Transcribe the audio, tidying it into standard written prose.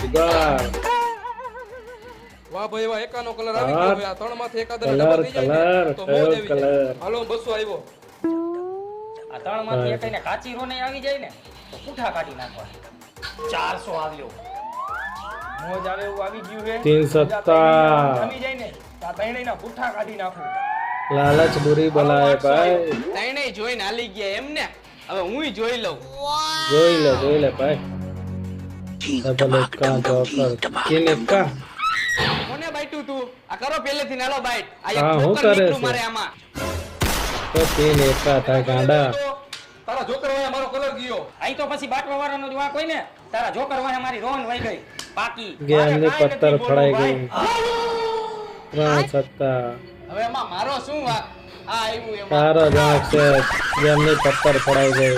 જુગાર વાહ ભાઈ વાહ, એકાનો કલર આવી હા. ગયો. હવે આ ત્રણમાંથી એકાદ કલર, ડબલ થઈ જાય કલર, ને તો કયો મોજ આવી જાય. કલર? હાલો 200 આવ્યો. આ ત્રણમાંથી એકઈને કાચી રો નહીં આવી જાય ને તો પૂઠા કાઢી નાખવા. 400 આવ્યો. મોજ આવે એવું આવી ગયું છે. 370. થમી જાય ને તો આ ત્રણેયના પૂઠા કાઢી નાખું. લાલચ બુરી બલાય ભાઈ. ત્રણેય જોઈને હાલી ગયા એમ ને. હવે હુંય જોઈ લઉં. જોઈ લે ભાઈ. ડબલ એકા જોકર કિન એકા. કોને બાઈટું તું? આ કરો પહેલેથી નાલો બાઈટ. આ એક હા, હું જોકર કરે નીકળું છે? મારે આમાં. તો કિન એકા થાય ગાંડા. તારા જોકર વાળા મારો કલર ગયો. અહીં તો પછી બાટવા વાળાનો જ વાંક હોય ને. તારા જોકર વાળા મારી રોન વહી ગઈ. પાકી. ગેમની મારે કાંઈ પત્તર નથી ફળાઈ બોલવું, ગઈ. ભાઈ. 3 સત્તા. હવે એમાં મારો શું વાંક? આ આવ્યું એમાં. તારો જ વાંક છે. ગેમની પત્તર ફળાઈ ગઈ.